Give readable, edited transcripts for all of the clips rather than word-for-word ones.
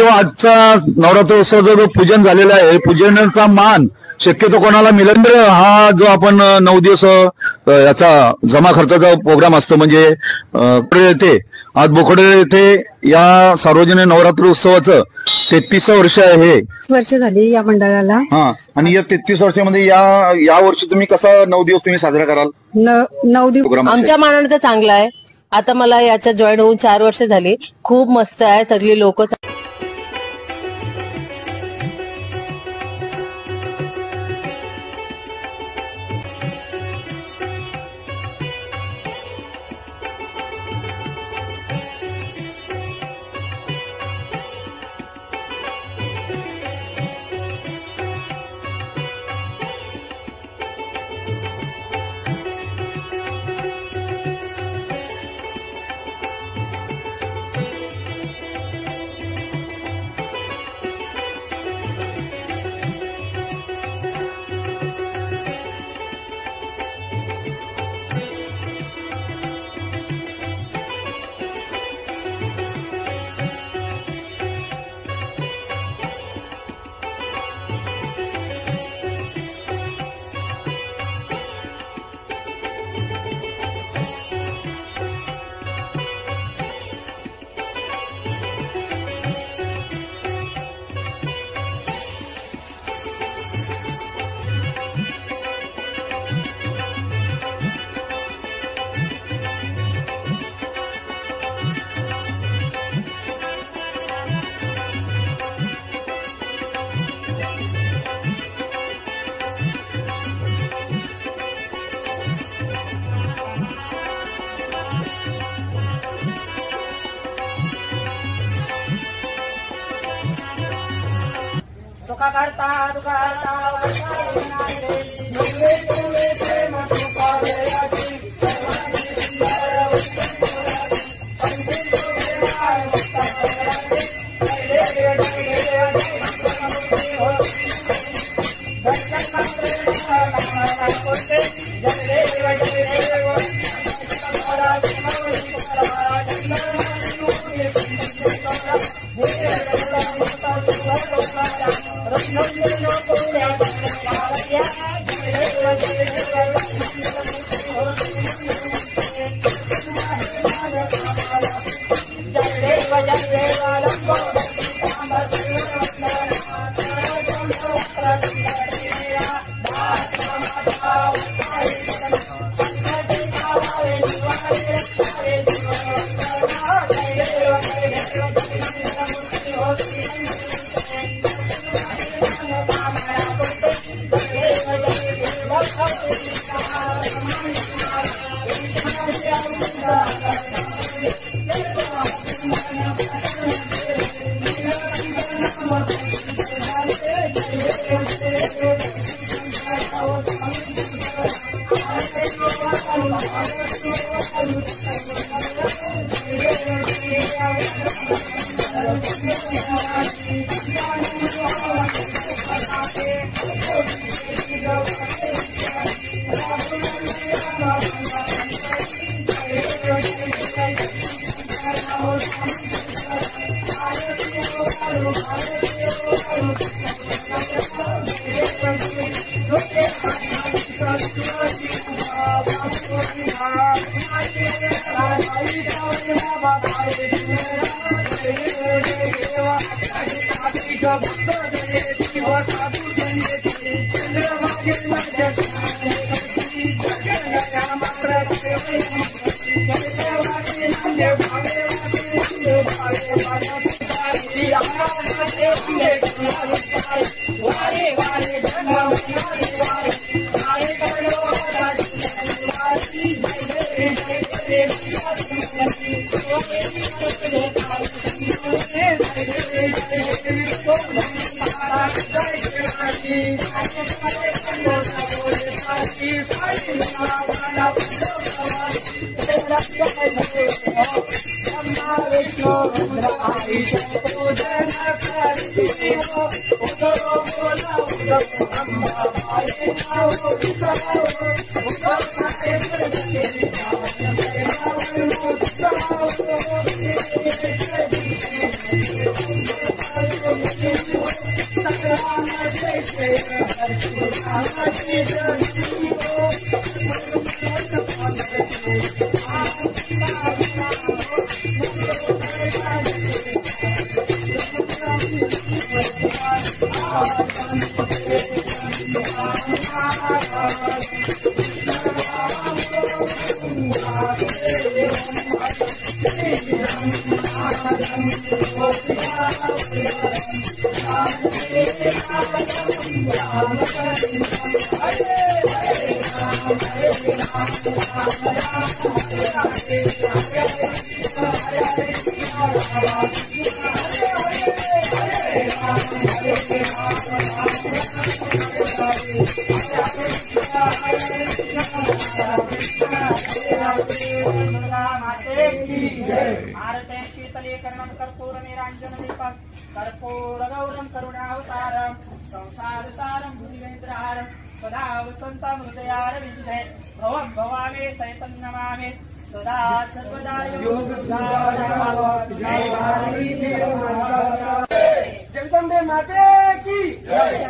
किंवा आजचा नवरात्रोत्सवाचा जो पूजन झालेला आहे, पूजनाचा मान शक्यतो कोणाला मिळेल. हा जो आपण 9 दिवस याचा जमा खर्चाचा प्रोग्राम असतो, म्हणजे येथे आज बोकडे येथे या सार्वजनिक नवरात्र उत्सवाचं 33 वर्ष आहे. वर्ष झाली या मंडळाला. हा, आणि या 33 वर्षामध्ये या वर्षी तुम्ही कसा 9 दिवस तुम्ही साजरा कराल? 9 दिवस आमच्या मानाने तर चांगला आहे. आता मला याच्यात जॉईन होऊन 4 वर्ष झाली. खूप मस्त आहे. सगळी लोक भारते शीतलीकरणं कर्पूरनिराञ्जन दीपं कर्पूरगौरं करुणावतारं संसारसारं भुजगेन्द्रहारं सदा वसन्तं हृदयारविन्दे भवं भवामि सहितं नमामि सदा सर्वदा जगदम्बे माते की जय।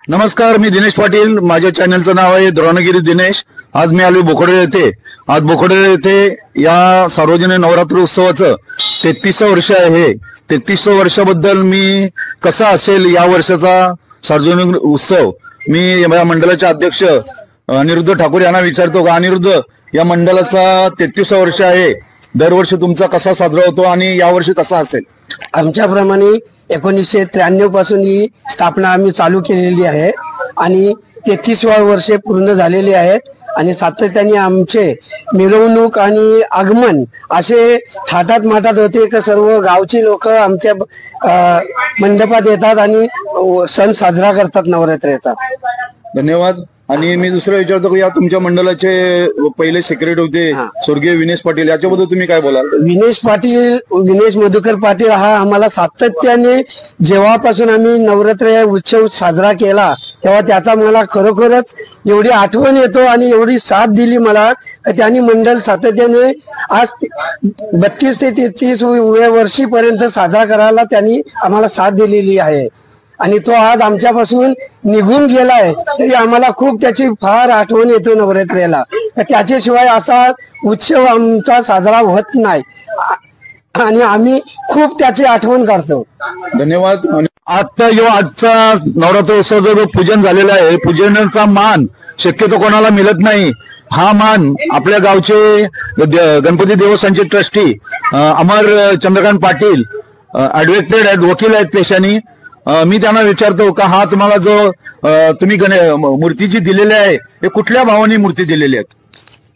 नमस्कार, मी दिनेश पाटील. माझ्या चॅनलचं नाव आहे द्रोणगिरी दिनेश. आज मी आलो बोकडे येथे. आज बोकडे येथे या सार्वजनिक नवरात्र उत्सवाचं 33वं वर्ष आहे. 33 वर्षाबद्दल मी कसा असेल या वर्षाचा सार्वजनिक उत्सव मी या मंडळाचे अध्यक्ष अनिरुद्ध ठाकूर यांना विचारतो का अनिरुद्ध, या मंडळाचा 33वं वर्ष आहे, दरवर्षी तुमचा कसा साजरा होतो आणि यावर्षी कसा असेल? आमच्याप्रमाणे 1993 पासून ही स्थापना आम्ही चालू केलेली आहे आणि 33 वर्षे पूर्ण झालेली आहेत आणि सातत्याने आमचे मिरवणूक आणि आगमन असे थाटात माटात होते की सर्व गावची लोक आमच्या मंडपात येतात आणि सण साजरा करतात नवरात्रीचा. धन्यवाद. आणि मी दुसरं विचारतो की या तुमच्या मंडळाचे पहिले सेक्रेटरी होते स्वर्गीय विनेश पाटील, याच्याबद्दल तुम्ही काय बोलाल? विनेश मधुकर पाटील हा आम्हाला सातत्याने जेव्हापासून आम्ही नवरात्र या उत्सव साजरा केला तेव्हा त्याचा मला खरोखरच एवढी आठवण येतो आणि एवढी साथ दिली मला. त्यांनी मंडळ सातत्याने आज 32 ते 33 वर्षीपर्यंत साजरा करायला त्यांनी आम्हाला साथ दिलेली आहे आणि तो आज आमच्यापासून निघून गेलाय तरी आम्हाला खूप त्याची फार आठवण येतो नवरात्रीला. त्याच्याशिवाय असा उत्सव आमचा साजरा होत नाही आणि आम्ही खूप त्याची आठवण करतो. धन्यवाद. आता आजचा नवरात्रोत्सवाचा जो पूजन झालेला आहे, पूजनाचा मान शक्यतो कोणाला मिळत नाही. हा मान आपल्या गावचे गणपती देवस्थानचे ट्रस्टी अमर चंद्रकांत पाटील ऍडव्होकेट आहेत, वकील आहेत पेशानी. मी त्यांना विचारतो का हा तुम्हाला जो तुम्ही मूर्ती जी दिलेली आहे हे कुठल्या भावाने मूर्ती दिलेली आहेत?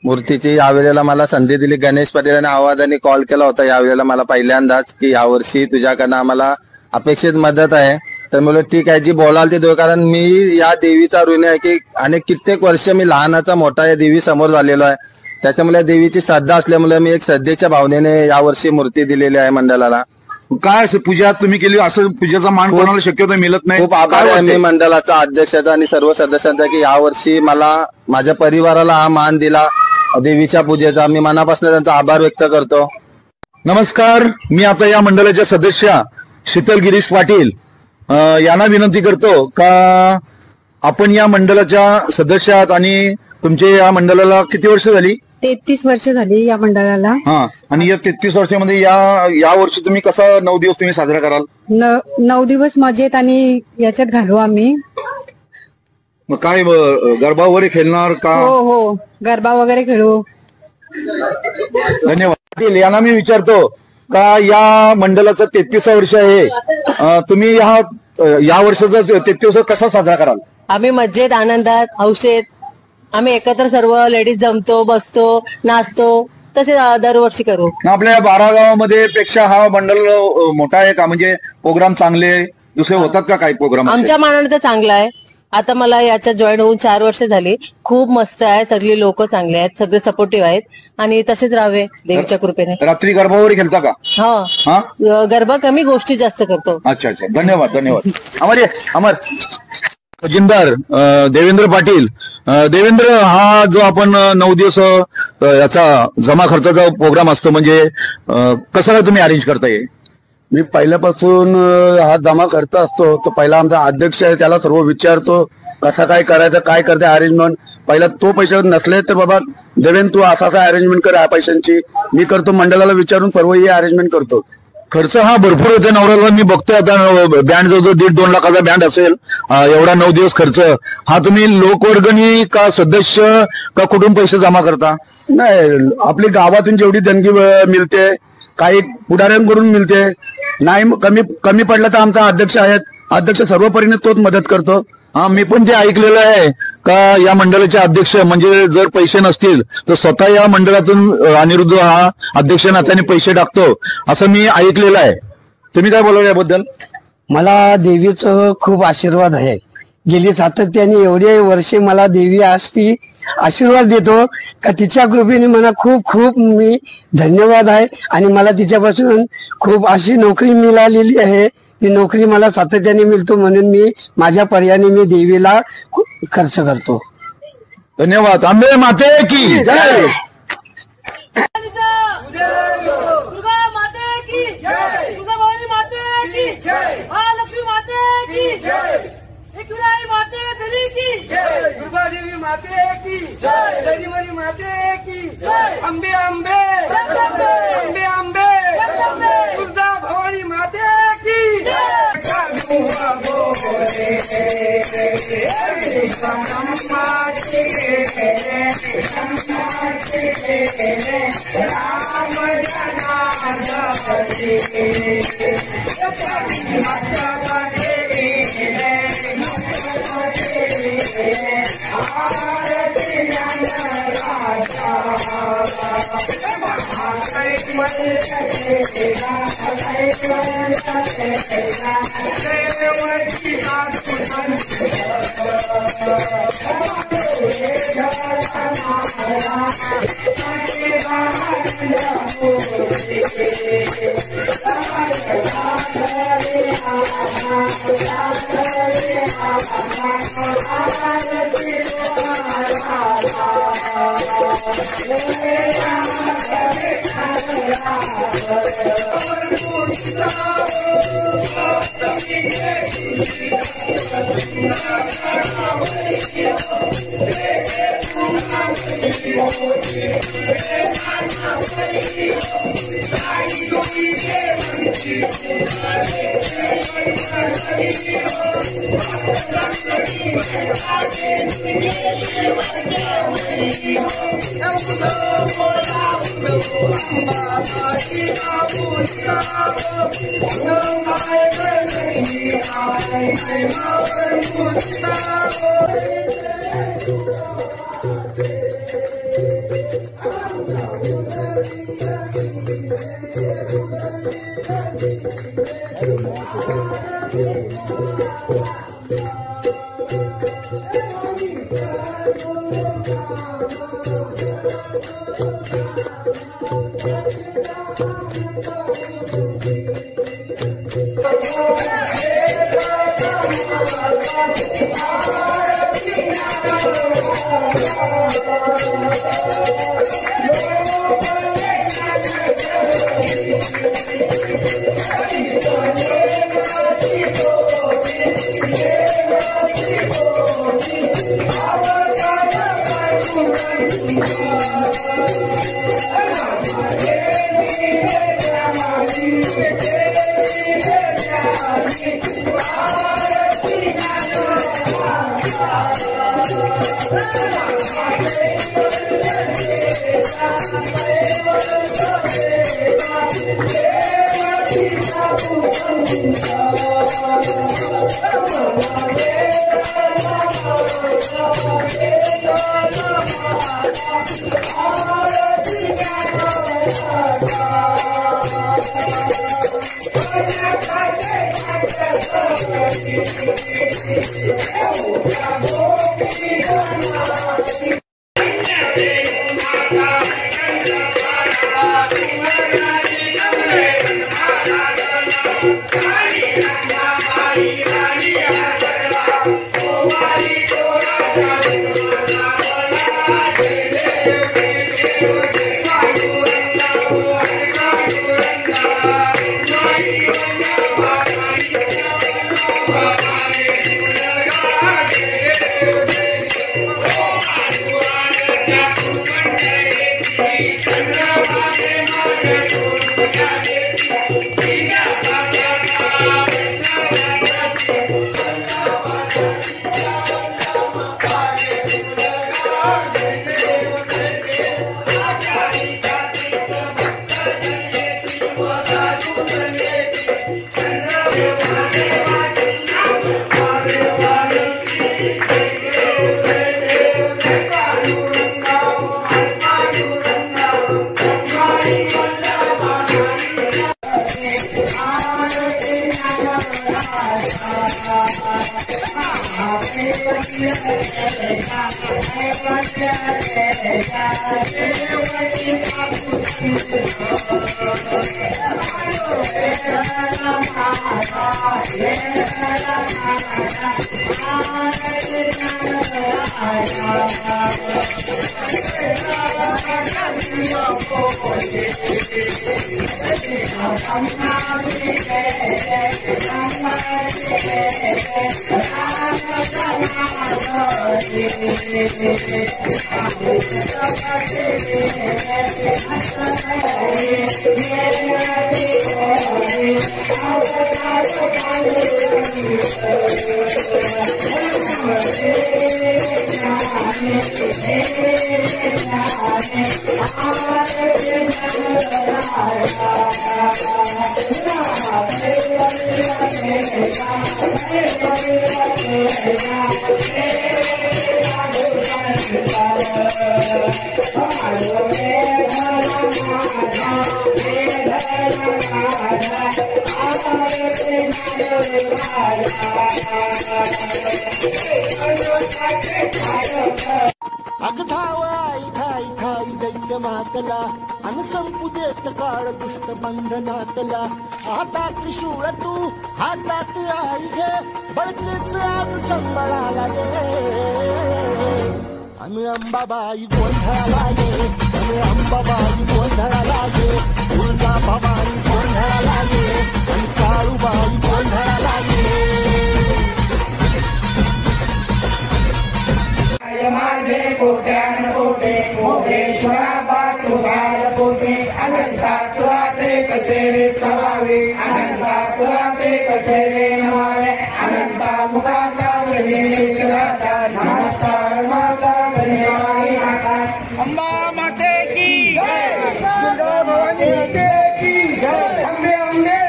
मूर्तीची यावेळेला मला संधी दिली गणेश पाटील आणि आवाजाने कॉल केला होता यावेळेला मला पहिल्यांदाच की यावर्षी तुझ्याकडनं आम्हाला अपेक्षित मदत आहे. तर मला ठीक आहे जी बोलाल ते देऊ, कारण मी या देवीचा ऋणी आहे की अनेक कित्येक वर्ष मी लहानाचा मोठा या देवी समोर झालेलो आहे. त्याच्यामुळे देवीची श्रद्धा असल्यामुळे मी एक श्रद्धेच्या भावनेने यावर्षी मूर्ती दिलेली आहे मंडळाला. काय असं पूजा तुम्ही केली, असं पूजेचा मान कोणाला शक्यतो मिळत नाही. खूप आभार आहे मी मंडळाचा अध्यक्षाचा आणि सर्व सदस्यांचा की यावर्षी मला माझ्या परिवाराला हा मान दिला देवीच्या पूजेचा. मी मनापासून त्यांचा आभार व्यक्त करतो. नमस्कार, मी आता या मंडळाच्या सदस्य शीतल गिरीश पाटील यांना विनंती करतो का आपण या मंडळाच्या सदस्य आहात आणि तुमच्या या मंडळाला किती वर्ष झाली? 33 वर्ष झाली या मंडळाला. हा, आणि या 33 वर्षामध्ये या वर्षी तुम्ही कसा 9 दिवस तुम्ही साजरा कराल? 9 दिवस मजेत आणि याच्यात घालू आम्ही. मग काय गरबा वगैरे खेळणार का? हो, गरबा वगैरे खेळू. धन्यवाद. यांना मी विचारतो का या मंडळाचं 33 वर्ष आहे, तुम्ही या वर्षाचा 33 कसा साजरा कराल? आम्ही मजेत आनंदात हौसेत आम्ही एकत्र सर्व लेडीज जमतो, बसतो, नाचतो, तसे दरवर्षी करू. आपल्या 12 गावामध्ये पेक्षा हा मंडळ मोठा आहे का? म्हणजे प्रोग्राम चांगले दुसरे होतात का काही प्रोग्राम? आमच्या मानाने तर चांगला आहे. आता मला याच्यात जॉईन होऊन 4 वर्ष झाली. खूप मस्त आहे, सगळी लोक चांगले आहेत, सगळे सपोर्टिव्ह आहेत आणि तसेच राहावे देवीच्या कृपेने. रात्री गरबा वगैरे खेळता का? हा, गरबा कमी, गोष्टी जास्त करतो. अच्छा अच्छा, धन्यवाद धन्यवाद. अमर खजिनदार देवेंद्र पाटील. देवेंद्र, हा जो आपण 9 दिवस याचा जमा खर्चाचा प्रोग्राम असतो, म्हणजे कसं काय तुम्ही अरेंज करता? मी पहिल्यापासून हा जमा खर्च असतो तो पहिला आमचा अध्यक्ष आहे, त्याला सर्व विचारतो कसं काय करायचं, काय करते अरेंजमेंट. पहिला तो पैसे नसले तर बाबा देवेंद्र तू असा अरेंजमेंट कर, या पैशांची मी करतो. मंडळाला विचारून सर्व हे अरेंजमेंट करतो. खर्च हा भरपूर होते नवऱ्याला. मी बघतोय आता बँड जो 1.5-2 लाखाचा बँड असेल, एवढा 9 दिवस खर्च. हा तुम्ही लोकवर्गणी का सदस्य का कुठून पैसे जमा करता? नाही, आपली गावातून जेवढी देणगी मिळते, काही पुढाऱ्यांकडून मिळते, नाही कमी पडलं तर आमचा अध्यक्ष आहेत, अध्यक्ष सर्व परीने तोच मदत करतो. हा, मी पण ते ऐकलेलं आहे का या मंडळाचे अध्यक्ष म्हणजे जर पैसे नसतील तर स्वतः या मंडळातून अनिरुद्ध हा अध्यक्ष नात्याने पैसे टाकतो, असं मी ऐकलेलं आहे. तुम्ही काय बोलाल याबद्दल? मला देवीचं खूप आशीर्वाद आहे. गेली सातत्याने एवढे वर्षे मला देवी अशी आशीर्वाद देतो का तिच्या कृपेने मला खूप खूप मी धन्यवाद आहे. आणि मला तिच्यापासून खूप अशी नोकरी मिळालेली आहे, ती नोकरी मला सातत्याने मिळतो, म्हणून मी माझ्या पर्यायाने मी देवीला खर्च करतो. धन्यवाद. अंबे माते की जय. दुर्गा माते की जय, दुर्गा भवानी माते की जय, महालक्ष्मी माते की जय, एकविराई माते दरी की जय, दुर्गा देवी माते की जय, दरीमरी माते की जय, अंबे अंबे अंबे अंबे दुर्गा भवानी माते की जय. Yeah. अगधाव आई ठाई ठाई दैत्य मातला अन संपू देत काळ दुष्ट बंधनातला हातात त्रिशूळ तू हातात आई घे बळतेच आज संबळाला गे अन अंबाबाई गोंधळाला गे अन अंबाबाई गोंधळाला गे तुळजा भवानी गोंधळाला गे अन काळूबाई गोंधळाला गे माझे कोट्यान कोटे मोरेश्वरा पातुभार पोटे अनंता तुला ते कसे रे सवावे अनंता तुला ते कसे रे नमावे अनंता मुखाचा गणेश राधा नमस्कार माता गणेशाई माता अंबा माते की जय दुर्गा भवानी माते की जय अंबे अंबे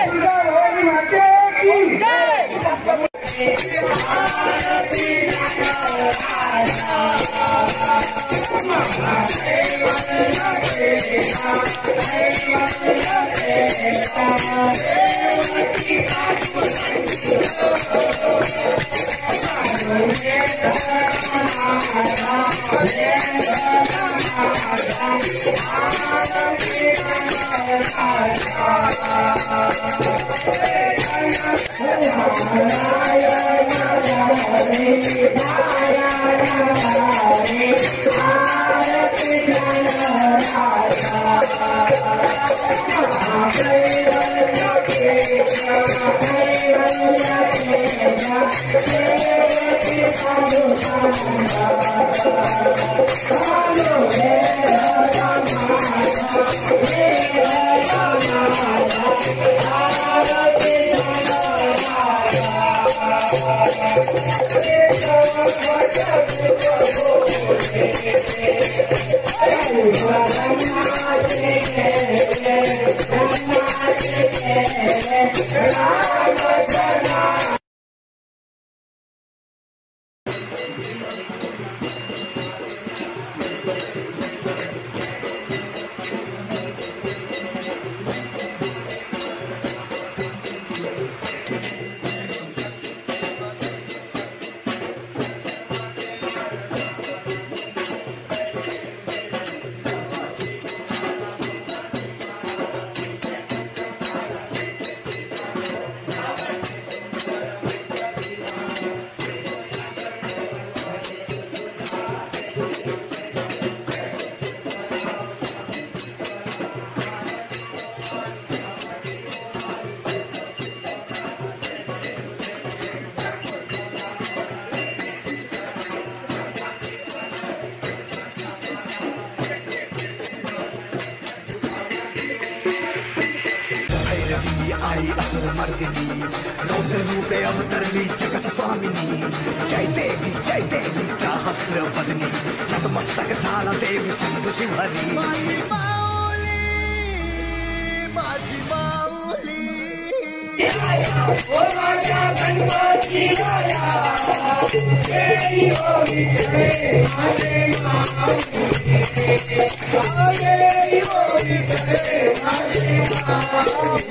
दुर्गा भवानी माते की जय आई असुर मर्दिनी रौद्र रूपे अवतरली जगत स्वामिनी जय देवी सहस्र वदनी नतमस्तक झाला देवी शंभु शिवहरी माझी माऊली ओ माझ्या गणपती आया देवी ओवी माझे माऊली देवी ओवी माझे माऊली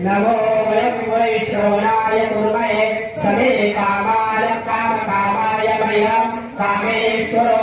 नमो वयं वैश्रवणाय कुर्महे समे कामाय कामकामाय वयं कामेश्वरो